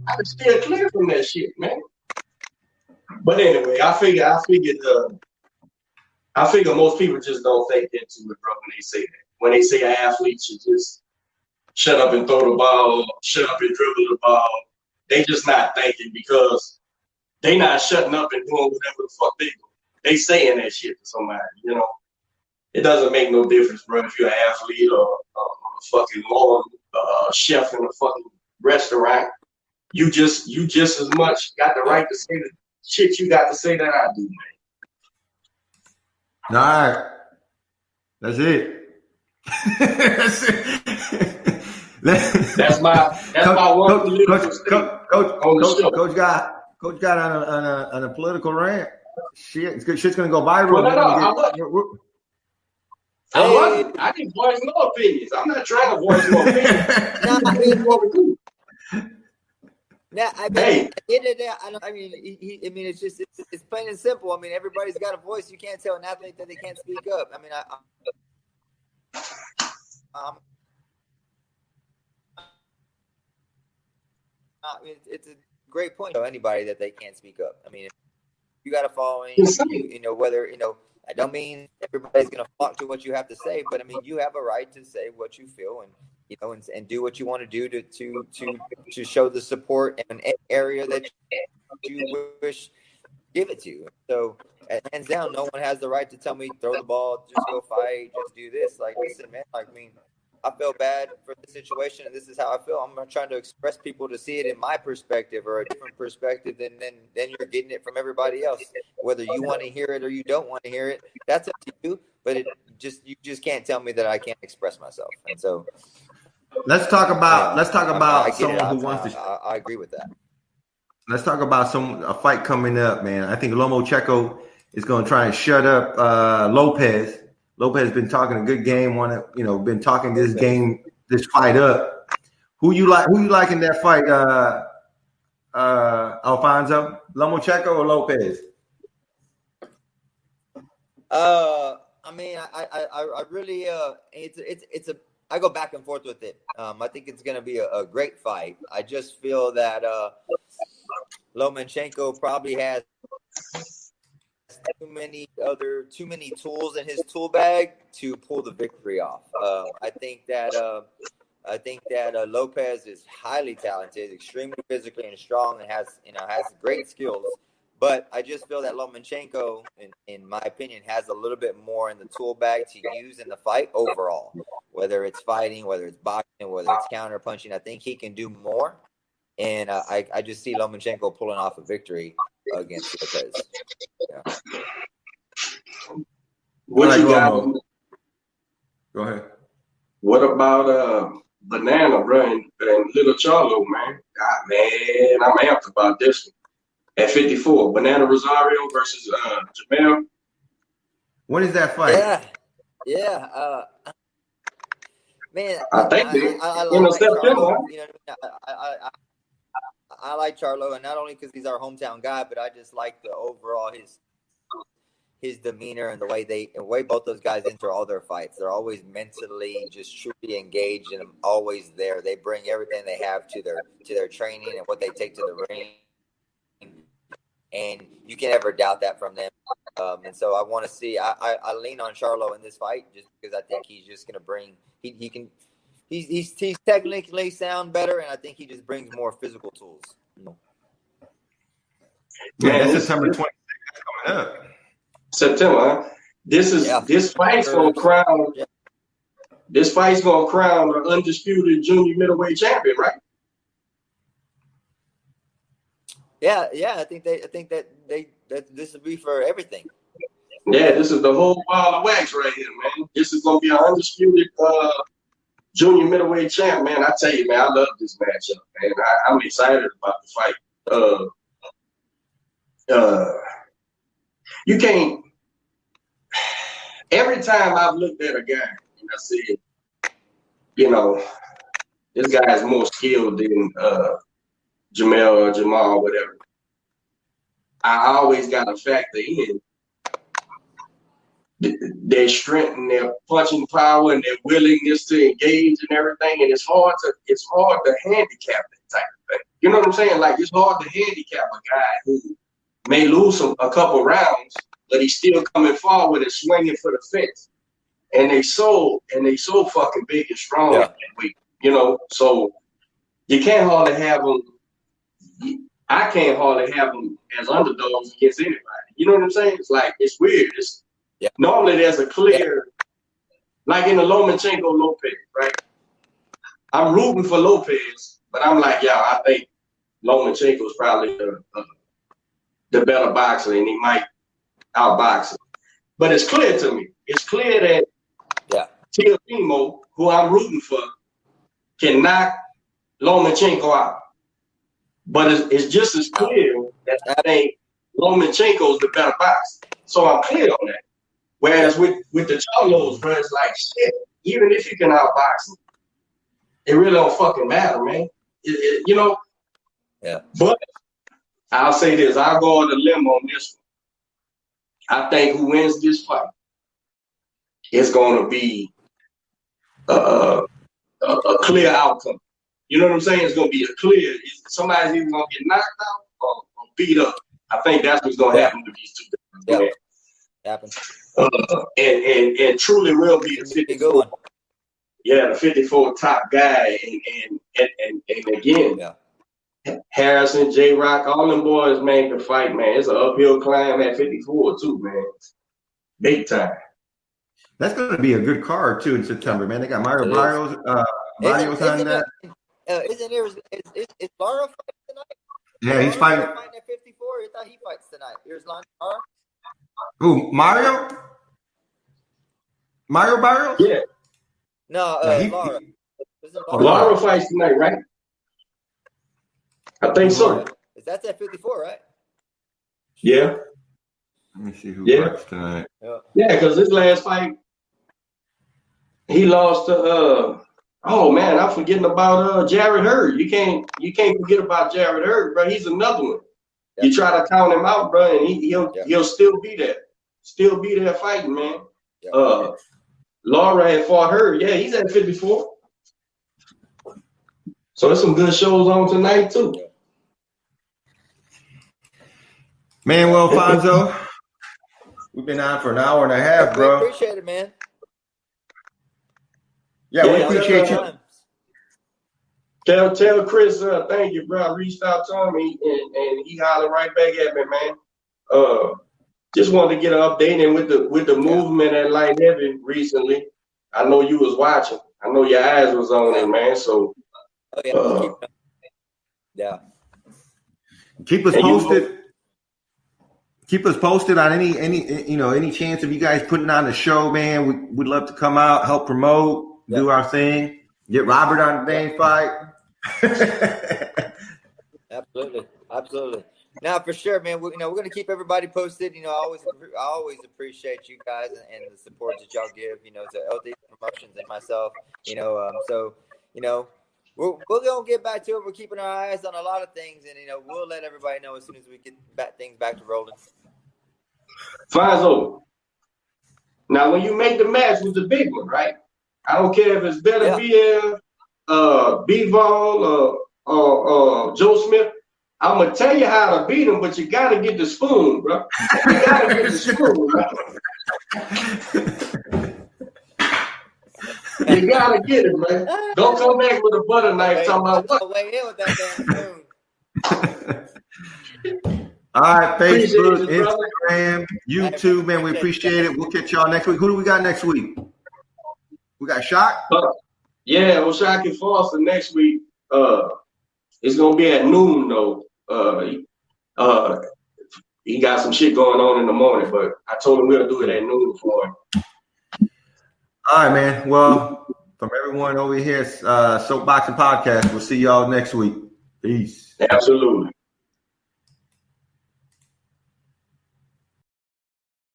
I could steer clear from that shit, man. But anyway, I figure most people just don't think into it, bro, when they say that. When they say an athlete should just shut up and throw the ball, shut up and dribble the ball, they just not thinking because they not shutting up and doing whatever the fuck they do. They saying that shit to somebody, you know. It doesn't make no difference, bro, if you're an athlete or a fucking lawn chef in a fucking restaurant. You just as much got the right to say the shit you got to say that I do, man. All right. That's it. That's it. That's my one. Coach got on a political rant. Shit's gonna go viral. Well, I didn't voice no opinions. I'm not trying to voice no opinions. Yeah, I mean, it's plain and simple. I mean, everybody's got a voice. You can't tell an athlete that they can't speak up. I mean, it's a great point to anybody that they can't speak up. I mean, if you got a following, I don't mean everybody's going to flock to what you have to say, but I mean, you have a right to say what you feel and do what you want to do to show the support in an area that you wish give it to. So hands down, no one has the right to tell me throw the ball, just go fight, just do this. Like, listen, man, I feel bad for the situation, and this is how I feel. I'm not trying to express people to see it in my perspective or a different perspective than you're getting it from everybody else. Whether you want to hear it or you don't want to hear it, that's up to you. But you just can't tell me that I can't express myself. And so, let's talk about someone who wants to. I agree with that. Let's talk about a fight coming up, man. I think Lomachenko is going to try and shut up Lopez. Lopez has been talking a good game on it, been talking this fight up. Who you like in that fight, Alfonso? Lomachenko or Lopez? I mean, I really I go back and forth with it. I think it's going to be a great fight. I just feel that Lomachenko probably has too many tools in his tool bag to pull the victory off. I think that Lopez is highly talented, extremely physically and strong, and has great skills. But I just feel that Lomachenko, in my opinion, has a little bit more in the tool bag to use in the fight overall. Whether it's fighting, whether it's boxing, whether it's counter punching, I think he can do more. And I just see Lomachenko pulling off a victory against Lopez. Yeah. What you got? Go ahead. What about Banana, bro, and Little Charlo, man? God, man, I'm amped about this one. At 54, Banana Rosario versus Jamel. When is that fight? Yeah. Man, I think I like Charlo. I like Charlo, and not only because he's our hometown guy, but I just like the overall his demeanor and the way both those guys enter all their fights. They're always mentally just truly engaged and always there. They bring everything they have to their training and what they take to the ring. And you can't ever doubt that from them. And so I want to see. I lean on Charlo in this fight just because I think he's just going to bring. He's technically sound better, and I think he just brings more physical tools. Yeah, that's September 26th coming up. September. Huh? This fight's gonna crown. Yeah. This fight's gonna crown the undisputed junior middleweight champion, right? Yeah. I think that this will be for everything. Yeah, this is the whole ball of wax right here, man. This is gonna be an undisputed junior middleweight champ, man. I tell you, man, I love this matchup, man. I'm excited about the fight. You can't. Every time I've looked at a guy and I said, this guy is more skilled than Jamel or Jamal, whatever. I always got to factor in their strength and their punching power and their willingness to engage and everything. And it's hard to handicap that type of everything. You know what I'm saying? Like, it's hard to handicap a guy who may lose a couple rounds, but he's still coming forward and swinging for the fence. And they so fucking big and strong at that weight, you know. So you can't hardly have them. I can't hardly have them as underdogs against anybody. You know what I'm saying? It's like, it's weird. Normally there's a clear, like in the Lomachenko Lopez, right? I'm rooting for Lopez, but I'm like, I think Lomachenko is probably the better boxer, and he might outbox him. But it's clear to me. It's clear that Teofimo, who I'm rooting for, can knock Lomachenko out. But it's just as clear that I think Lomachenko is the better boxer. So I'm clear on that. Whereas with the Charlos, bro, it's like, shit, even if you can outbox him, it really don't fucking matter, man. You know? Yeah. But I'll say this. I'll go on the limb on this one. I think who wins this fight, it's going to be a clear outcome. You know what I'm saying? It's going to be a clear. Somebody's either going to get knocked out or beat up. I think that's what's going to happen to these two guys. Happen. And truly will be the 54. Yeah, the 54 top guy. And again, Harrison, J-Rock, all them boys, man, can fight, man. It's an uphill climb at 54 too, man. Big time. That's going to be a good card too in September, man. They got Mario Barrios on that. Is Lara fighting tonight? Yeah, he's fighting at 54. I thought he fights tonight. Here's Lara. Who? Mario Barrios? Yeah. No, Lara. Lara fights tonight, right? I think so. That's at 54, right? Yeah. Let me see who fights tonight. Yeah, because his last fight, he lost to oh man, I'm forgetting about Jared Hurd. You can't forget about Jared Hurd, bro. He's another one. You try to count him out, bro, and he'll still be there. Still be there fighting, man. Laura had fought Hurd. Yeah, he's at 54. So there's some good shows on tonight too. Man, well, Alfonso, we've been on for an hour and a half, bro. We appreciate it, man. Yeah, we appreciate you. Tell Chris, thank you, bro. I reached out to him and he hollered right back at me, man. Just wanted to get an update, and with the movement at light heavy recently, I know you was watching. I know your eyes was on it, man. So keep us posted. Keep us posted on any chance of you guys putting on a show, man. We'd love to come out, help promote, do our thing, get Robert on the dang fight. Absolutely. Now, for sure, man. We're going to keep everybody posted. I always appreciate you guys and the support that y'all give. To LD Promotions and myself. We're going to get back to it. We're keeping our eyes on a lot of things, and we'll let everybody know as soon as we get things back to rolling. Fonzo, now when you make the match with the big one, right? I don't care if it's Better BL, B-Vol, or Joe Smith. I'm gonna tell you how to beat him, but you gotta get the spoon, bro. You gotta get the spoon, bro. You gotta get it, man. Don't come back with a butter knife talking about what. Weigh in with that damn spoon. All right, Facebook, Instagram, YouTube, man. We appreciate it. We'll catch y'all next week. Who do we got next week? We got Shock? Yeah, Shock and Foster next week. It's gonna be at noon though. He got some shit going on in the morning, but I told him we'll do it at noon for him. All right, man. Well, from everyone over here, Soapboxing Podcast, we'll see y'all next week. Peace. Absolutely.